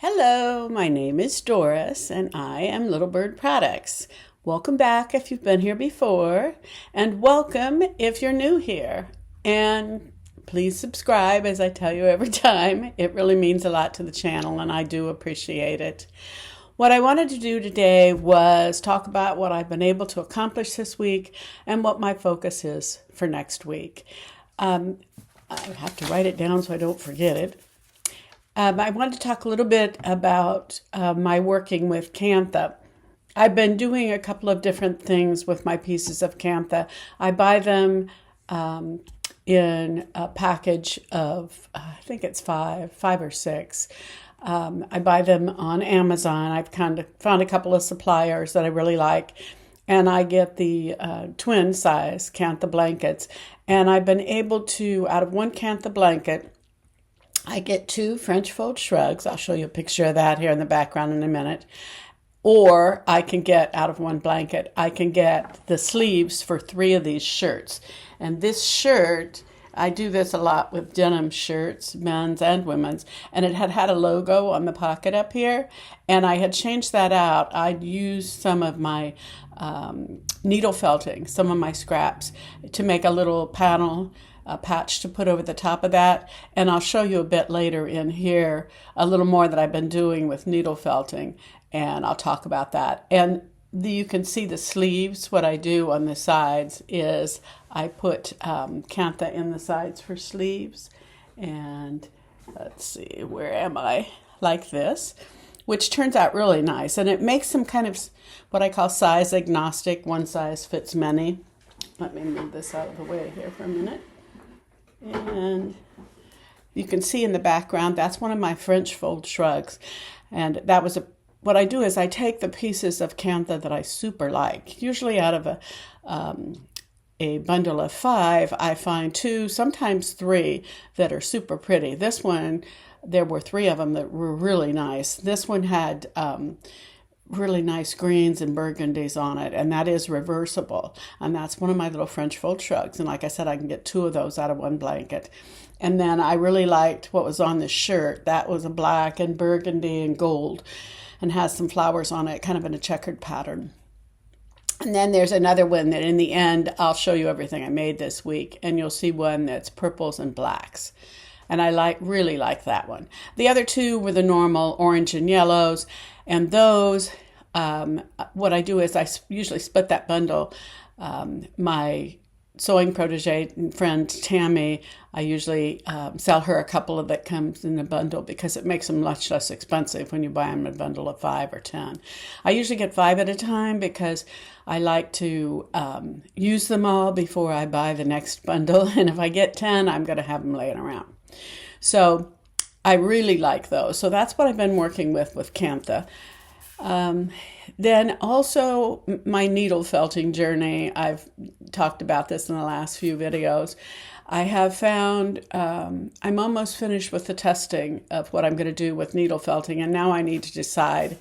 Hello, my name is Doris and I am Little Bird Products. Welcome back if you've been here before, and welcome if you're new here. And please subscribe, as I tell you every time. It really means a lot to the channel and I do appreciate it. What I wanted to do today was talk about what I've been able to accomplish this week and what my focus is for next week. I have to write it down so I don't forget it. I wanted to talk a little bit about my working with Kantha. I've been doing a couple of different things with my pieces of Kantha. I buy them in a package of, I think it's five or six. I buy them on Amazon. I've kind of found a couple of suppliers that I really like. And I get the twin size Kantha blankets. And I've been able to, out of one Kantha blanket, I get two French fold shrugs. I'll show you a picture of that here in the background in a minute. Or I can get, out of one blanket, I can get the sleeves for 3 of these shirts. And this shirt, I do this a lot with denim shirts, men's and women's, and it had a logo on the pocket up here, and I had changed that out. I'd used some of my needle felting, some of my scraps, to make a little panel, a patch to put over the top of that, and I'll show you a bit later in here a little more that I've been doing with needle felting, and I'll talk about that. And you can see the sleeves. What I do on the sides is I put Kantha in the sides for sleeves, and let's see, where am I? Like this, which turns out really nice, and it makes them kind of what I call size agnostic. One size fits many. Let me move this out of the way here for a minute. And you can see in the background, that's one of my French fold shrugs. And that was what I do is I take the pieces of Kantha that I super like. Usually out of a bundle of 5, I find 2, sometimes 3 that are super pretty. This one, there were 3 of them that were really nice. This one had really nice greens and burgundies on it, and that is reversible, and that's one of my little French fold shrugs. And like I said, I can get 2 of those out of one blanket. And then I really liked what was on the shirt. That was a black and burgundy and gold, and has some flowers on it, kind of in a checkered pattern. And then there's another one that in the end, I'll show you everything I made this week, and you'll see one that's purples and blacks. And I really like that one. The other 2 were the normal orange and yellows. And those, what I do is I usually split that bundle. My sewing protege and friend Tammy, I usually sell her a couple of that comes in a bundle because it makes them much less expensive when you buy them in a bundle of 5 or 10. I usually get 5 at a time because I like to use them all before I buy the next bundle. And if I get 10, I'm going to have them laying around. So I really like those. So that's what I've been working with Kantha. Then also my needle felting journey. I've talked about this in the last few videos. I have found I'm almost finished with the testing of what I'm going to do with needle felting, and now I need to decide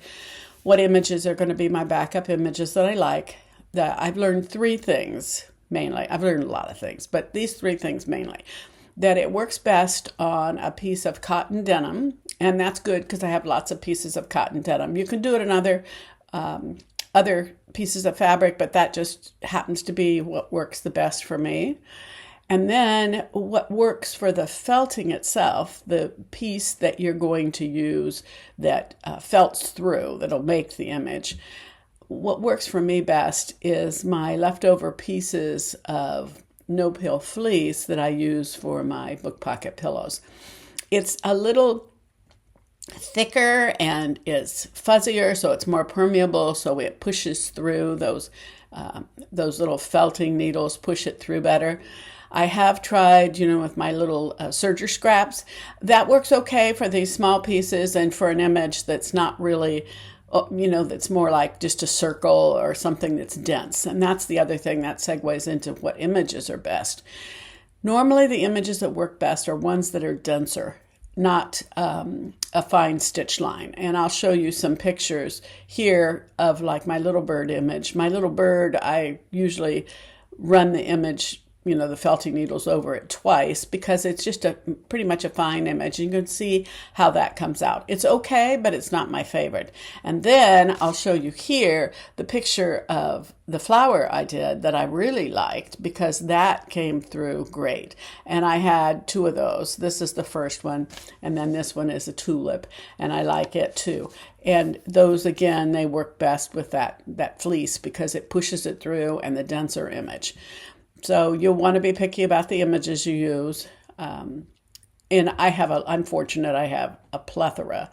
what images are going to be my backup images that I like. That I've learned 3 things mainly. I've learned a lot of things, but these 3 things mainly. That it works best on a piece of cotton denim, and that's good because I have lots of pieces of cotton denim. You can do it in other pieces of fabric, but that just happens to be what works the best for me. And then what works for the felting itself, the piece that you're going to use that felts through, that'll make the image. What works for me best is my leftover pieces of no-pill fleece that I use for my book pocket pillows. It's a little thicker and it's fuzzier, so it's more permeable, so it pushes through those little felting needles, push it through better. I have tried, with my little serger scraps. That works okay for these small pieces and for an image that's not really that's more like just a circle or something that's dense. And that's the other thing that segues into what images are best. Normally, the images that work best are ones that are denser, not a fine stitch line. And I'll show you some pictures here of like my little bird image. My little bird, I usually run the image the felting needles over it twice because it's just pretty much a fine image. You can see how that comes out. It's okay, but it's not my favorite. And then I'll show you here the picture of the flower I did that I really liked because that came through great. And I had 2 of those. This is the first one, and then this one is a tulip, and I like it too. And those, again, they work best with that fleece because it pushes it through and the denser image. So you'll want to be picky about the images you use. And I'm fortunate I have a plethora.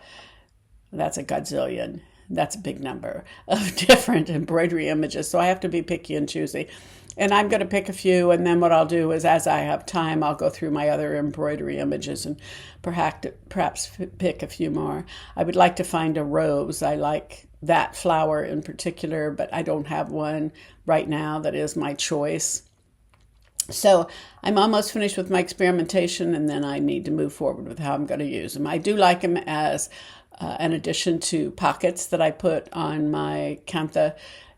That's a gazillion. That's a big number of different embroidery images. So I have to be picky and choosy. And I'm going to pick a few, and then what I'll do is as I have time, I'll go through my other embroidery images and perhaps pick a few more. I would like to find a rose. I like that flower in particular, but I don't have one right now that is my choice. So I'm almost finished with my experimentation, and then I need to move forward with how I'm going to use them. I do like them as an addition to pockets that I put on my Kantha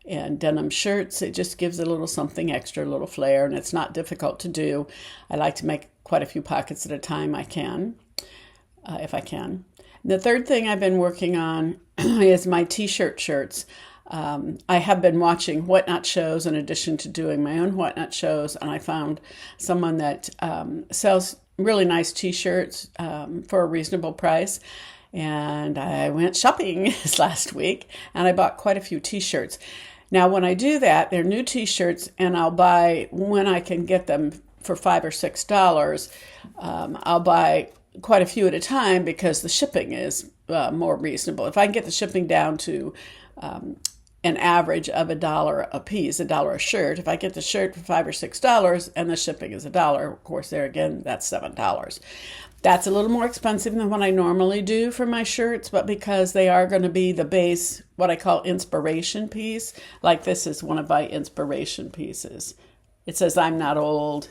and denim shirts. It just gives a little something extra, a little flair, and it's not difficult to do. I like to make quite a few pockets at a time if I can. The third thing I've been working on is my t-shirt shirts. I have been watching WhatNot shows in addition to doing my own WhatNot shows, and I found someone that sells really nice t-shirts for a reasonable price. And I went shopping this last week, and I bought quite a few t-shirts. Now, when I do that, they're new t-shirts, and I'll buy, when I can get them for $5 or $6, I'll buy quite a few at a time because the shipping is more reasonable. If I can get the shipping down to an average of $1 a piece, $1 a shirt. If I get the shirt for $5 or $6 and the shipping is $1, of course, there again, that's $7. That's a little more expensive than what I normally do for my shirts, but because they are going to be the base, what I call inspiration piece, like this is one of my inspiration pieces. It says I'm not old,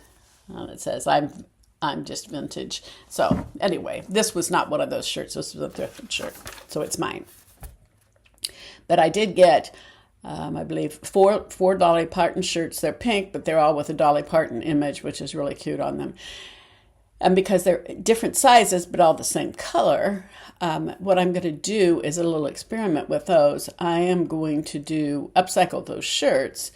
and it says I'm just vintage. So anyway, this was not one of those shirts. This was a thrifted shirt, so it's mine. But I did get, I believe, four Dolly Parton shirts. They're pink, but they're all with a Dolly Parton image, which is really cute on them. And because they're different sizes, but all the same color, what I'm going to do is a little experiment with those. I am going to upcycle those shirts.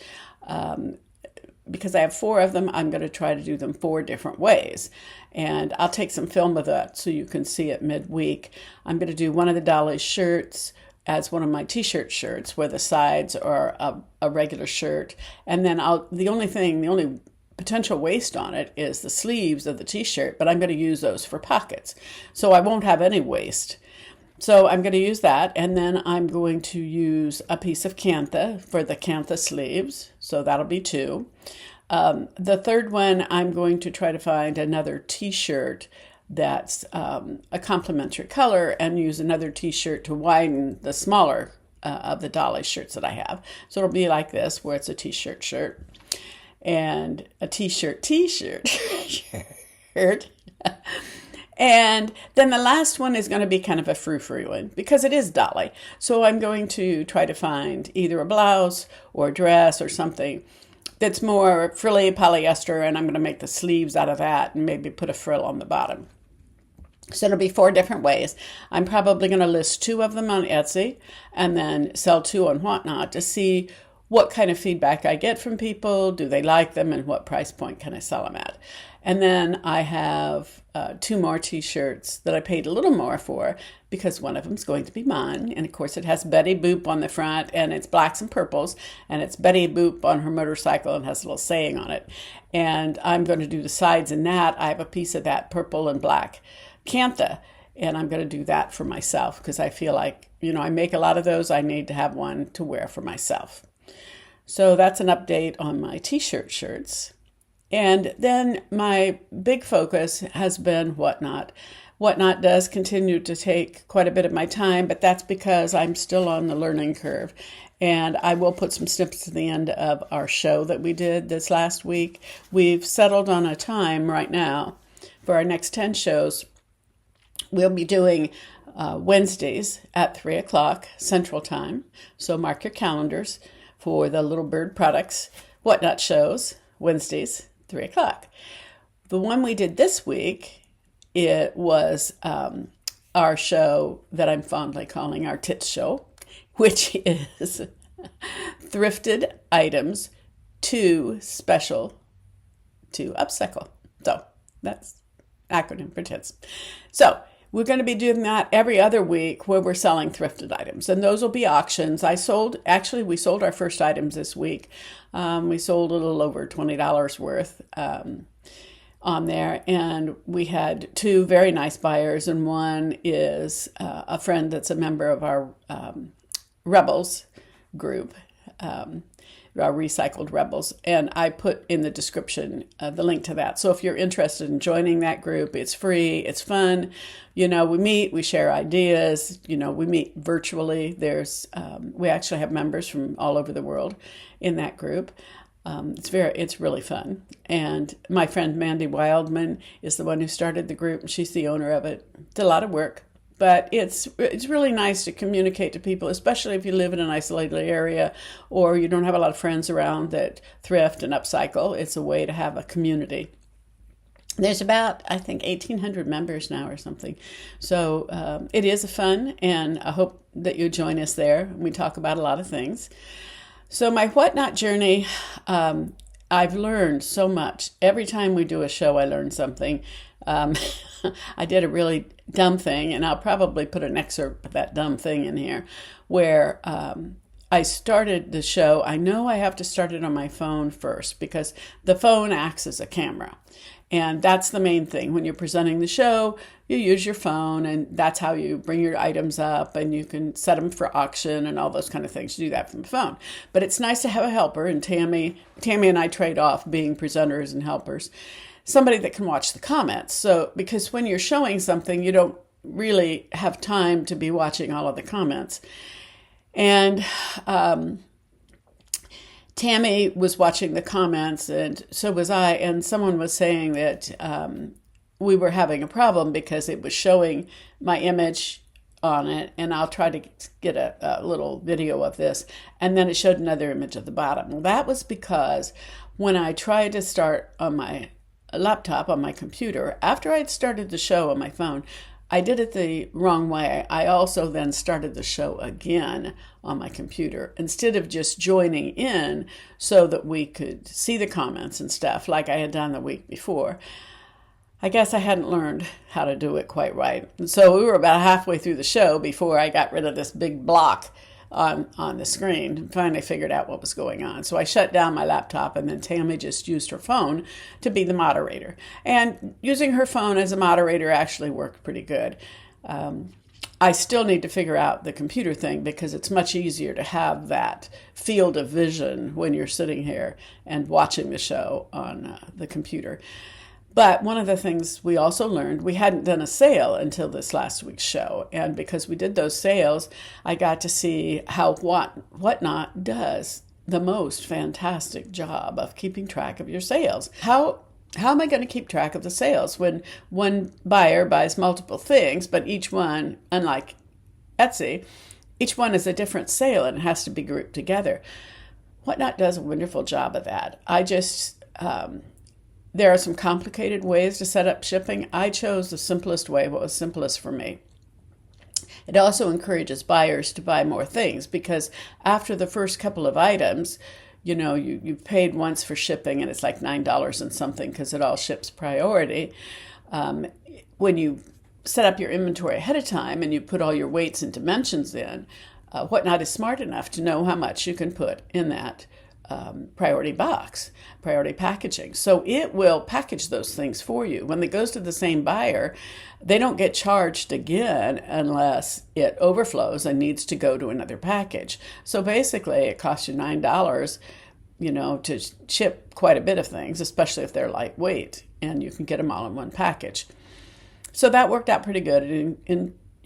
Because I have 4 of them, I'm going to try to do them 4 different ways. And I'll take some film of that so you can see it midweek. I'm going to do one of the Dolly shirts as one of my t-shirt shirts where the sides are a regular shirt. And then the only potential waste on it is the sleeves of the t-shirt, but I'm going to use those for pockets. So I won't have any waste. So I'm going to use that, and then I'm going to use a piece of Kantha for the Kantha sleeves. So that'll be 2. The third one, I'm going to try to find another t-shirt that's a complementary color and use another t-shirt to widen the smaller of the Dolly shirts that I have. So it'll be like this, where it's a t-shirt shirt and a t-shirt shirt. And then the last one is going to be kind of a frou-frou one because it is Dolly. So I'm going to try to find either a blouse or a dress or something that's more frilly polyester, and I'm going to make the sleeves out of that and maybe put a frill on the bottom. So it'll be 4 different ways. I'm probably going to list 2 of them on Etsy and then sell 2 on WhatNot to see what kind of feedback I get from people. Do they like them, and what price point can I sell them at? And then I have 2 more t-shirts that I paid a little more for because one of them is going to be mine. And of course it has Betty Boop on the front, and it's blacks and purples, and it's Betty Boop on her motorcycle and has a little saying on it. And I'm going to do the sides in that. I have a piece of that purple and black Kantha, and I'm going to do that for myself because I feel like, I make a lot of those. I need to have one to wear for myself. So that's an update on my t-shirt shirts. And then my big focus has been WhatNot. WhatNot does continue to take quite a bit of my time, but that's because I'm still on the learning curve. And I will put some snippets at the end of our show that we did this last week. We've settled on a time right now for our next 10 shows. We'll be doing Wednesdays at 3 o'clock Central Time. So mark your calendars for the Little Bird Products WhatNot shows, Wednesdays, 3 o'clock. The one we did this week, it was our show that I'm fondly calling our Tits Show, which is thrifted items to special to upcycle. So that's acronym for tits. So we're going to be doing that every other week where we're selling thrifted items. And those will be auctions. We sold our first items this week. We sold a little over $20 worth on there. And we had 2 very nice buyers. And one is a friend that's a member of our Rebels group, our Recycled Rebels, and I put in the description the link to that. So if you're interested in joining that group, it's free, it's fun. We meet, we share ideas. We meet virtually. We actually have members from all over the world in that group. It's really fun. And my friend Mandy Wildman is the one who started the group. She's the owner of it. It's a lot of work. But it's really nice to communicate to people, especially if you live in an isolated area or you don't have a lot of friends around that thrift and upcycle. It's a way to have a community. There's about, I think, 1,800 members now or something. So it is fun, and I hope that you join us there. We talk about a lot of things. So my WhatNot journey, I've learned so much. Every time we do a show, I learn something. I did a really dumb thing, and I'll probably put an excerpt of that dumb thing in here, where I started the show. I know I have to start it on my phone first because the phone acts as a camera. And that's the main thing. When you're presenting the show, you use your phone, and that's how you bring your items up, and you can set them for auction and all those kind of things. You do that from the phone. But it's nice to have a helper, and Tammy and I trade off being presenters and helpers. Somebody that can watch the comments. So, because when you're showing something, you don't really have time to be watching all of the comments. And Tammy was watching the comments, and so was I. And someone was saying that we were having a problem because it was showing my image on it. And I'll try to get a little video of this. And then it showed another image at the bottom. Well, that was because when I tried to start on my laptop on my computer, after I'd started the show on my phone, I did it the wrong way. I also then started the show again on my computer instead of just joining in so that we could see the comments and stuff like I had done the week before. I guess I hadn't learned how to do it quite right. And so we were about halfway through the show before I got rid of this big block on the screen and finally figured out what was going on. So I shut down my laptop, and then Tammy just used her phone to be the moderator. And using her phone as a moderator actually worked pretty good. I still need to figure out the computer thing because it's much easier to have that field of vision when you're sitting here and watching the show on the computer. But one of the things we also learned, we hadn't done a sale until this last week's show. And because we did those sales, I got to see how WhatNot does the most fantastic job of keeping track of your sales. How am I going to keep track of the sales when one buyer buys multiple things, but each one, unlike Etsy, each one is a different sale and it has to be grouped together? WhatNot does a wonderful job of that. There are some complicated ways to set up shipping. I chose the simplest way, what was simplest for me. It also encourages buyers to buy more things because after the first couple of items, you've paid once for shipping and it's like $9 and something because it all ships priority. When you set up your inventory ahead of time and you put all your weights and dimensions in, WhatNot is smart enough to know how much you can put in that priority box, priority packaging. So it will package those things for you. When it goes to the same buyer, they don't get charged again unless it overflows and needs to go to another package. So basically it costs you $9, to ship quite a bit of things, especially if they're lightweight, and you can get them all in one package. So that worked out pretty good.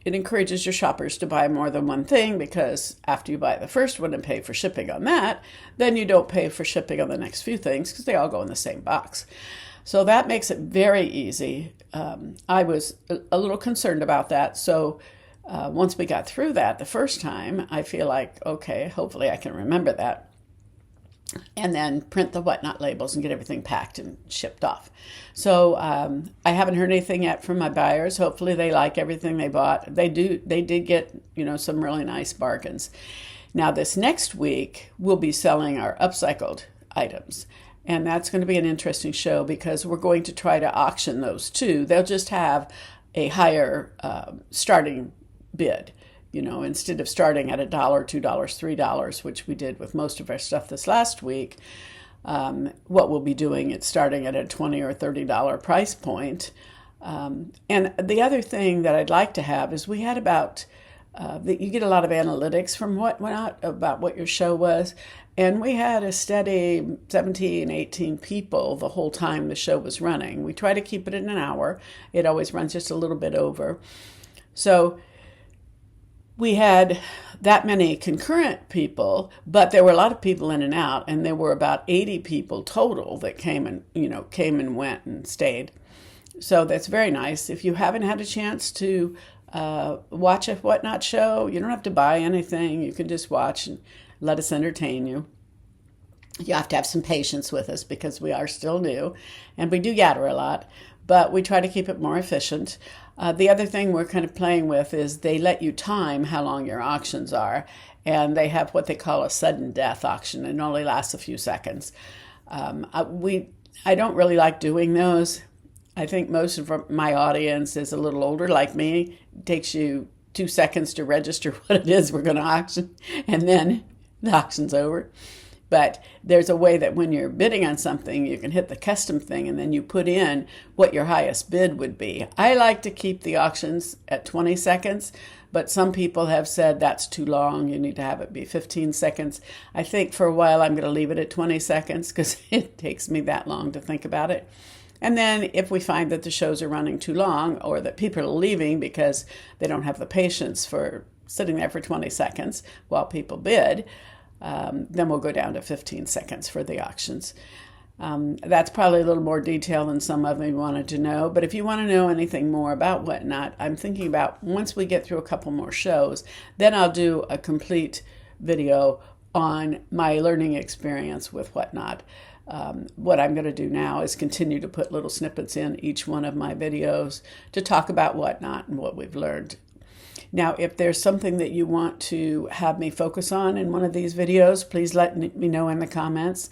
It encourages your shoppers to buy more than one thing because after you buy the first one and pay for shipping on that, then you don't pay for shipping on the next few things because they all go in the same box. So that makes it very easy. I was a little concerned about that. So once we got through that the first time, I feel like, okay, hopefully I can remember that. and then print the WhatNot labels and get everything packed and shipped off. So I haven't heard anything yet from my buyers. Hopefully they like everything they bought. They did get, some really nice bargains. Now this next week we'll be selling our upcycled items. And that's going to be an interesting show because we're going to try to auction those too. They'll just have a higher starting bid. Instead of starting at $1, $2, $3, which we did with most of our stuff this last week, what we'll be doing is starting at a $20 or $30 price point. And the other thing that I'd like to have is we had about, you get a lot of analytics from WhatNot about what your show was. And we had a steady 17, 18 people the whole time the show was running. We try to keep it in an hour. It always runs just a little bit over. So we had that many concurrent people, but there were a lot of people in and out, and there were about 80 people total that came and went and stayed. So that's very nice. If you haven't had a chance to watch a WhatNot show, you don't have to buy anything. You can just watch and let us entertain you. You have to have some patience with us because we are still new, and we do yatter a lot, but we try to keep it more efficient. The other thing we're kind of playing with is they let you time how long your auctions are, and they have what they call a sudden death auction, and it only lasts a few seconds. I don't really like doing those. I think most of my audience is a little older like me. It takes you 2 seconds to register what it is we're going to auction, and then the auction's over. But there's a way that when you're bidding on something, you can hit the custom thing and then you put in what your highest bid would be. I like to keep the auctions at 20 seconds, but some people have said that's too long. You need to have it be 15 seconds. I think for a while I'm going to leave it at 20 seconds because it takes me that long to think about it. And then if we find that the shows are running too long or that people are leaving because they don't have the patience for sitting there for 20 seconds while people bid, then we'll go down to 15 seconds for the auctions. That's probably a little more detail than some of you wanted to know, but if you want to know anything more about WhatNot, I'm thinking about once we get through a couple more shows, then I'll do a complete video on my learning experience with WhatNot. What I'm going to do now is continue to put little snippets in each one of my videos to talk about WhatNot and what we've learned. Now, if there's something that you want to have me focus on in one of these videos, please let me know in the comments.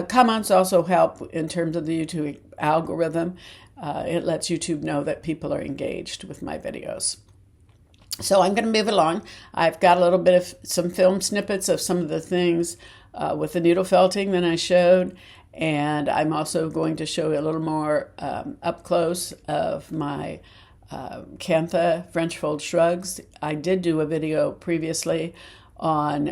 Comments also help in terms of the YouTube algorithm. It lets YouTube know that people are engaged with my videos. So I'm going to move along. I've got a little bit of some film snippets of some of the things with the needle felting that I showed. And I'm also going to show you a little more up close of my Kantha French fold shrugs. I did do a video previously on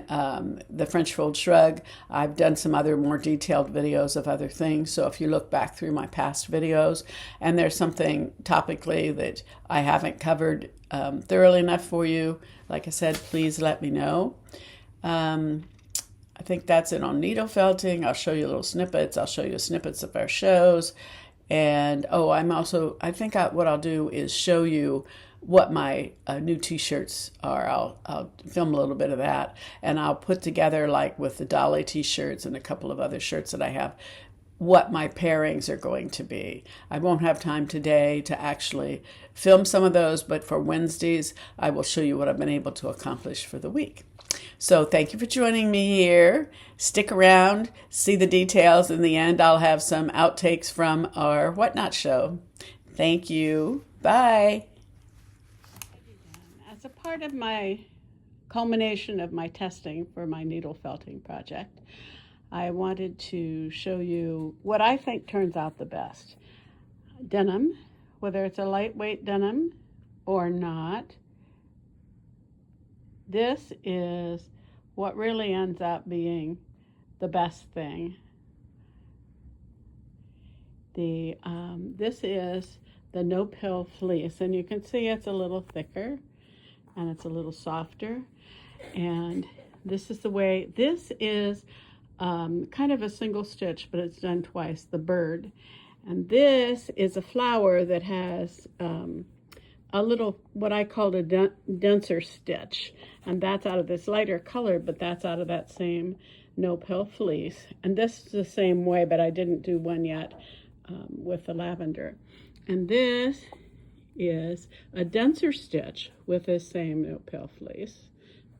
the French fold shrug. I've done some other more detailed videos of other things. So if you look back through my past videos and there's something topically that I haven't covered thoroughly enough for you, like I said, please let me know. I think that's it on needle felting. I'll show you little snippets. I'll show you snippets of our shows. And what I'll do is show you what my new t-shirts are. I'll film a little bit of that, and I'll put together, like with the Dolly t-shirts and a couple of other shirts that I have, what my pairings are going to be. I won't have time today to actually film some of those, but for Wednesdays, I will show you what I've been able to accomplish for the week. So thank you for joining me here. Stick around, see the details. In the end, I'll have some outtakes from our WhatNot show. Thank you. Bye. As a part of my culmination of my testing for my needle felting project, I wanted to show you what I think turns out the best. Denim, whether it's a lightweight denim or not, this is what really ends up being the best thing. This is the no-pill fleece, and you can see it's a little thicker and it's a little softer. And this is this is kind of a single stitch, but it's done twice, the bird. And this is a flower that has a little, what I called a denser stitch. And that's out of this lighter color, but that's out of that same no-pill fleece. And this is the same way, but I didn't do one yet with the lavender. And this is a denser stitch with this same no-pill fleece.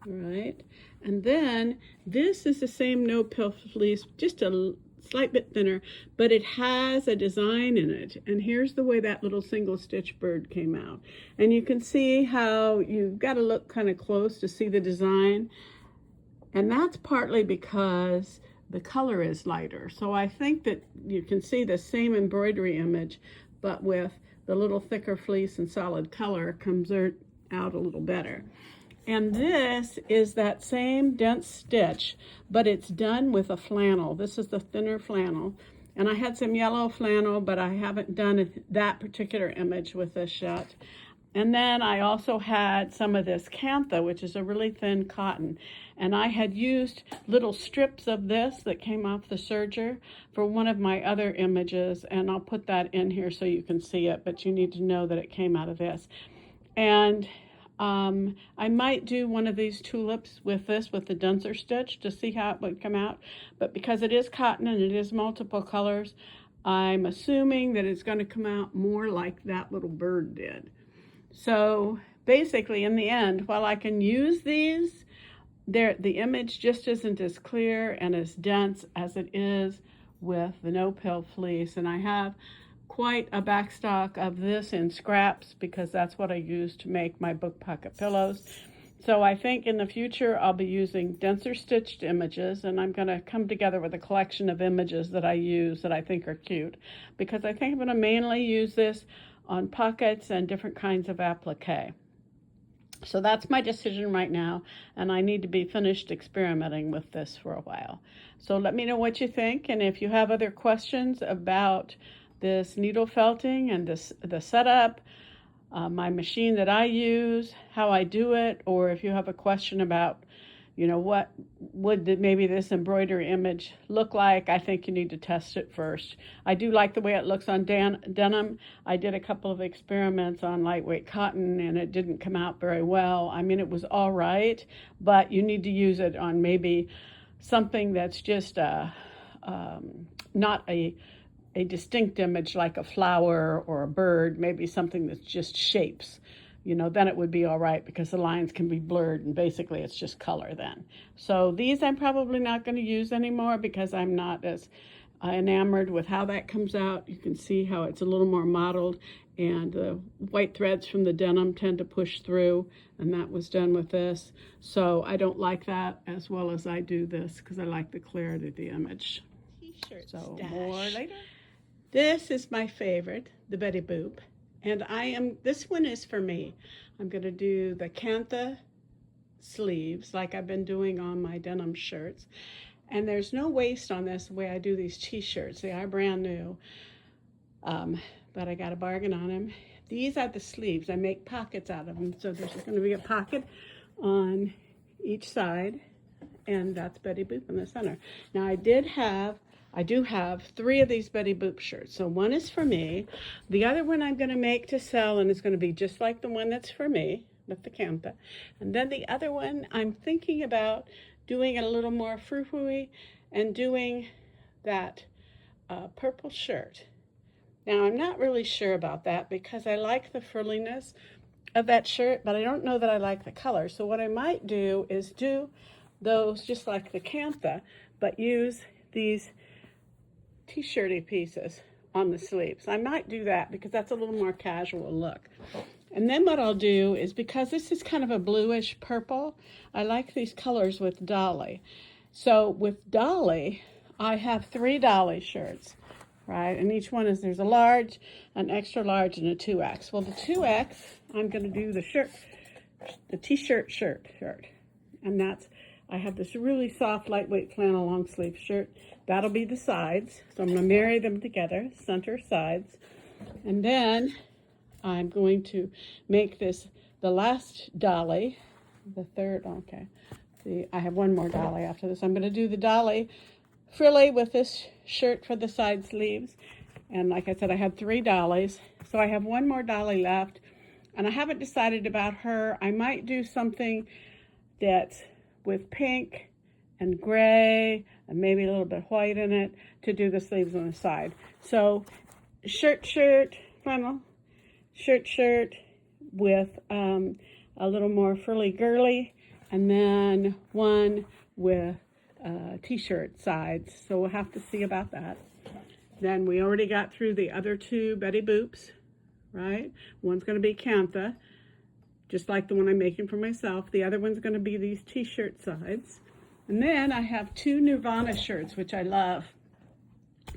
All right. And then this is the same no-pill fleece, just a slight bit thinner, but it has a design in it. And here's the way that little single stitch bird came out. And you can see how you've got to look kind of close to see the design. And that's partly because the color is lighter. So I think that you can see the same embroidery image, but with the little thicker fleece and solid color comes out a little better. And this is that same dense stitch, but it's done with a flannel. This is the thinner flannel. And I had some yellow flannel, but I haven't done that particular image with this yet. And then I also had some of this Kantha, which is a really thin cotton. And I had used little strips of this that came off the serger for one of my other images. And I'll put that in here so you can see it, but you need to know that it came out of this. And I might do one of these tulips with this, with the denser stitch, to see how it would come out. But because it is cotton and it is multiple colors, I'm assuming that it's going to come out more like that little bird did. So basically, in the end, while I can use these, the image just isn't as clear and as dense as it is with the no-pill fleece. And I have quite a backstock of this in scraps because that's what I use to make my book pocket pillows. So I think in the future I'll be using denser stitched images, and I'm going to come together with a collection of images that I use that I think are cute, because I think I'm going to mainly use this on pockets and different kinds of applique. So that's my decision right now, and I need to be finished experimenting with this for a while. So let me know what you think, and if you have other questions about this needle felting and the setup, my machine that I use, how I do it, or if you have a question about, what would maybe this embroidery image look like, I think you need to test it first. I do like the way it looks on denim. I did a couple of experiments on lightweight cotton and it didn't come out very well. I mean, it was all right, but you need to use it on maybe something that's just not a distinct image like a flower or a bird, maybe something that's just shapes. Then it would be all right because the lines can be blurred and basically it's just color then. So these I'm probably not going to use anymore because I'm not as enamored with how that comes out. You can see how it's a little more mottled, and the white threads from the denim tend to push through, and that was done with this. So I don't like that as well as I do this because I like the clarity of the image. T-shirt so stash. More later. This is my favorite, the Betty Boop. And this one is for me. I'm going to do the Kantha sleeves like I've been doing on my denim shirts. And there's no waist on this the way I do these t-shirts. They are brand new, but I got a bargain on them. These are the sleeves. I make pockets out of them. So there's going to be a pocket on each side, and that's Betty Boop in the center. Now I do have 3 of these Betty Boop shirts. So one is for me. The other one I'm going to make to sell, and it's going to be just like the one that's for me with the Kantha. And then the other one, I'm thinking about doing it a little more frou-frou-y and doing that purple shirt. Now, I'm not really sure about that because I like the frilliness of that shirt, but I don't know that I like the color. So what I might do is do those just like the Kantha, but use these t-shirty pieces on the sleeves. I might do that because that's a little more casual look. And then what I'll do is, because this is kind of a bluish purple, I like these colors with Dolly. So with Dolly, I have 3 Dolly shirts, right? And each one there's a large, an extra large, and a 2X. Well, the 2X, I'm going to do the t-shirt shirt. And I have this really soft, lightweight flannel long sleeve shirt. That'll be the sides. So I'm going to marry them together, center sides. And then I'm going to make this the last dolly, the third, okay. See, I have one more dolly after this. I'm going to do the dolly frilly with this shirt for the side sleeves. And like I said, I had 3 dollies. So I have one more dolly left. And I haven't decided about her. I might do something that's with pink and gray and maybe a little bit white in it to do the sleeves on the side. So shirt, flannel, shirt with a little more frilly girly, and then one with t-shirt sides. So we'll have to see about that. Then we already got through the other two Betty Boops, right? One's going to be Kantha, just like the one I'm making for myself. The other one's going to be these t-shirt sides. And then I have two Nirvana shirts, which I love.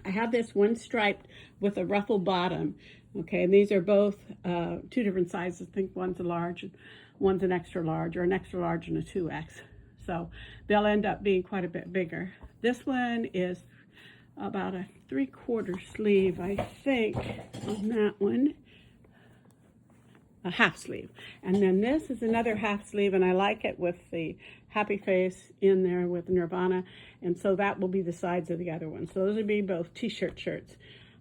I have this one striped with a ruffled bottom. Okay, and these are both two different sizes. I think one's a large and one's an extra large, or an extra large and a 2X. So they'll end up being quite a bit bigger. This one is about a 3/4 sleeve, I think, on that one. A half sleeve. And then this is another half sleeve, and I like it with the happy face in there with Nirvana, and so that will be the sides of the other one. So those would be both t-shirt shirts.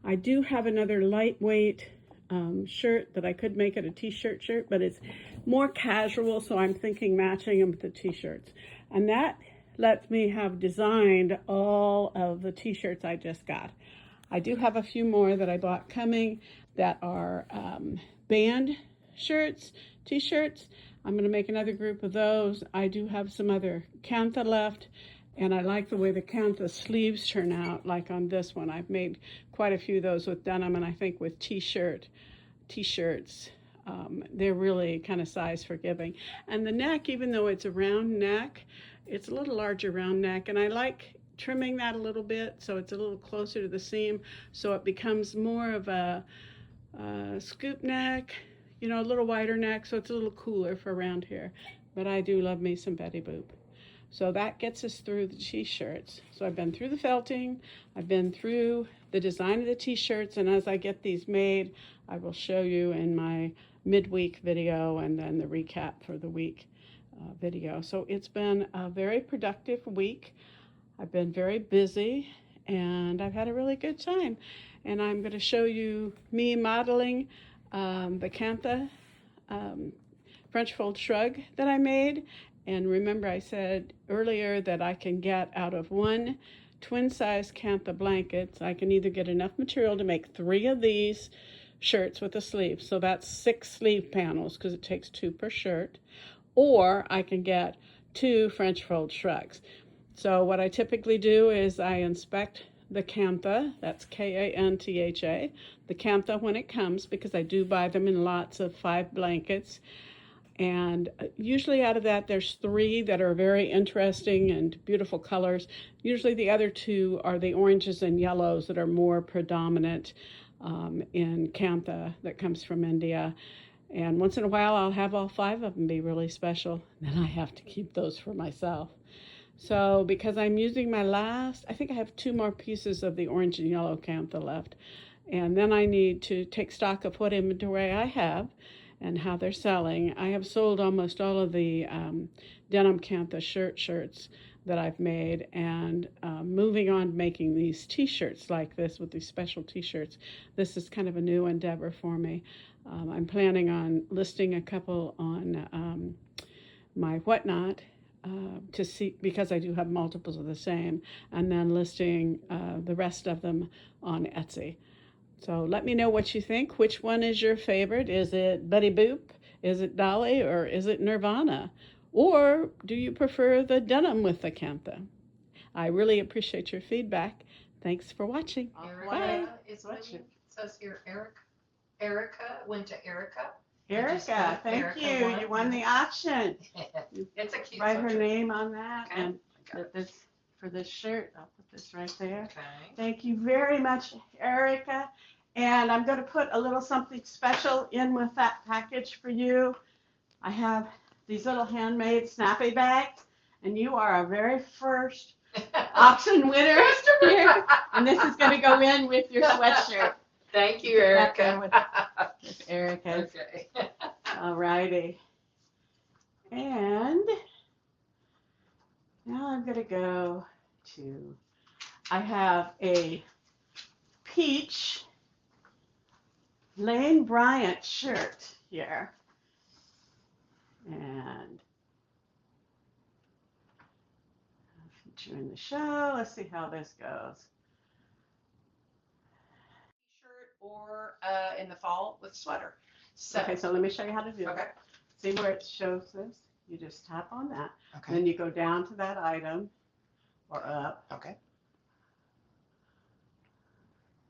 I do have another lightweight shirt that I could make it a t-shirt shirt, but it's more casual, so I'm thinking matching them with the t-shirts. And that lets me have designed all of the t-shirts I just got. I do have a few more that I bought coming that are band shirts, t-shirts. I'm going to make another group of those. I do have some other Kantha left, and I like the way the Kantha sleeves turn out, like on this one. I've made quite a few of those with denim, and I think with t-shirts, they're really kind of size forgiving. And the neck, even though it's a round neck, it's a little larger round neck, and I like trimming that a little bit so it's a little closer to the seam, so it becomes more of a scoop neck, you know, a little wider neck, so it's a little cooler for around here. But I do love me some Betty Boop. So that gets us through the t-shirts. So I've been through the felting, I've been through the design of the t-shirts, and as I get these made, I will show you in my midweek video and then the recap for the week video. So it's been a very productive week. I've been very busy, and I've had a really good time. And I'm going to show you me modeling the Kantha French fold shrug that I made. And remember, I said earlier that I can get out of one twin size Kantha blankets, I can either get enough material to make 3 of these shirts with a sleeve. So that's 6 sleeve panels because it takes 2 per shirt. Or I can get 2 French fold shrugs. So what I typically do is I inspect the Kantha, that's Kantha, the Kantha when it comes, because I do buy them in lots of 5 blankets. And usually out of that, there's 3 that are very interesting and beautiful colors. Usually the other 2 are the oranges and yellows that are more predominant in Kantha that comes from India. And once in a while, I'll have all 5 of them be really special. Then I have to keep those for myself. So because I'm using my last, I think I have 2 more pieces of the orange and yellow Kantha left. And then I need to take stock of what inventory I have and how they're selling. I have sold almost all of the denim Kantha shirts that I've made, and moving on making these t-shirts like this with these special t-shirts. This is kind of a new endeavor for me. I'm planning on listing a couple on my WhatNot to see, because I do have multiples of the same, and then listing the rest of them on Etsy. So let me know what you think. Which one is your favorite? Is it Betty Boop? Is it Dolly? Or is it Nirvana? Or do you prefer the denim with the Kantha? I really appreciate your feedback. Thanks for watching. Bye. It says here, Erica went to Erica. Erica, thank you. You won the auction. It's a cute Write her picture. name on that, Okay. and put this for this shirt. I'll put this right there. Okay. Thank you very much, Erica. And I'm going to put a little something special in with that package for you. I have these little handmade snappy bags, and you are our very first auction winner here. And this is going to go in with your sweatshirt. Thank you, Erica. With Erica's. Okay. All righty. And now I'm going to go to, I have a peach Lane Bryant shirt here. And Put you in the show. Let's see how this goes. T-shirt or in the fall with sweater. So, Okay, so let me show you how to do it. okay. See where it shows this? You just tap on that. Okay. Then you go down to that item or up. Okay.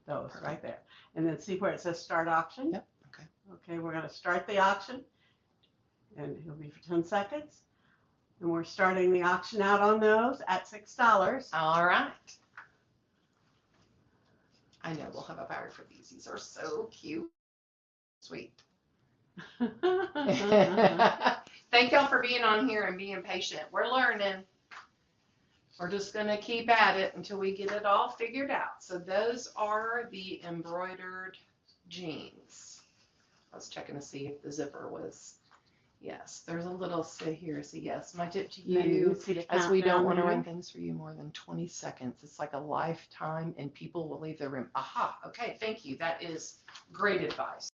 Those right there. And then see where it says start auction? Yep. Okay. Okay, we're going to start the auction. And it'll be for 10 seconds. And we're starting the auction out on those at $6. All right. I know we'll have a buyer for these. These are so cute. Sweet. Thank y'all for being on here and being patient. We're learning. We're just going to keep at it until we get it all figured out. So those are the embroidered jeans. I was checking to see if the zipper was, yes, there's a little say here. So yes, my tip to you, as we don't want to run things for you more than 20 seconds. It's like a lifetime and people will leave the room. Aha, okay, thank you. That is great advice.